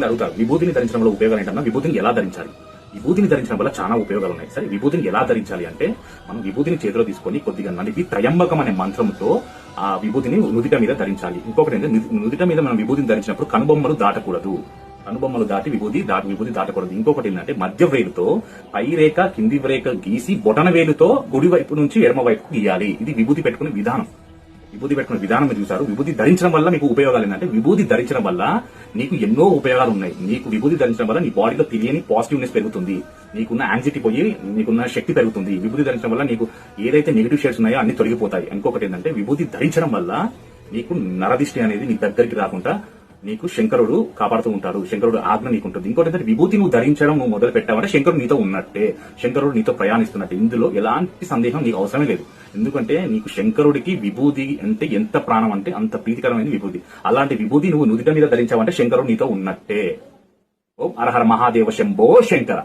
అడుగుతారు విభూతిని ధరించడం వల్ల ఉపయోగాలు ఏంటన్నా, విభూతిని ఎలా ధరించాలి? విభూతిని ధరించడం వల్ల చాలా ఉపయోగాలు ఉన్నాయి. సరే, విభూతిని ఎలా ధరించాలి అంటే, మనం విభూతిని చేతిలో తీసుకొని కొద్దిగా నలిపి త్రయంబకం అనే మంత్రంతో ఆ విభూతిని నుదిట మీద ధరించాలి. ఇంకొకటి ఏంటంటే, నుదిట మీద మనం విభూతిని ధరించినప్పుడు కనుబొమ్మలు దాటకూడదు. కనుబొమ్మలు దాటి విభూతి దాటకూడదు. ఇంకొకటి ఏంటంటే, మధ్య వేలుతో పై రేఖ కింది రేఖ గీసి బొటన వేలుతో కుడి వైపు నుంచి ఎడమ వైపుకు గీయాలి. ఇది విభూతి పెట్టుకునే విధానం. విభూతి పెట్టుకునే విధానం మీరు చూసారు. విభూతి ధరించడం వల్ల మీకు ఉపయోగాలు ఏంటంటే, విభూతి ధరించడం వల్ల నీకు ఎన్నో ఉపయోగాలు ఉన్నాయి. నీకు విభూతి ధరించడం వల్ల నీ బాడీలో తెలియని పాజిటివ్నెస్ పెరుగుతుంది. నీకున్న యాంగ్జైటీ పోయి నీకున్న శక్తి పెరుగుతుంది. విభూతి ధరించడం వల్ల నీకు ఏదైతే నెగిటివ్ షేడ్స్ ఉన్నాయో అన్ని తొలగిపోతాయి. ఇంకొకటి ఏంటంటే, విభూతి ధరించడం వల్ల నీకు నరదిష్టి అనేది నీ దగ్గరికి రాకుండా నీకు శంకరుడు కాపాడుతూ ఉంటాడు. శంకరుడు ఆజ్ఞ నీకు ఉంటుంది. ఇంకోటి ఏంటంటే, విభూతి నువ్వు ధరించడం నువ్వు మొదలు పెట్టావంటే శంకరుడు నీతో ఉన్నట్టే, శంకరుడు నీతో ప్రయాణిస్తున్నట్టే. ఇందులో ఎలాంటి సందేహం నీకు అవసరమే లేదు. ఎందుకంటే నీకు శంకరుడికి విభూతి అంటే ఎంత ప్రాణం అంటే అంత ప్రీతికరమైన విభూతి. అలాంటి విభూతి నువ్వు నుదిట మీద ధరించావంటే శంకరుడు నీతో ఉన్నట్టే. ఓం హర హర మహాదేవ శంభో శంకర.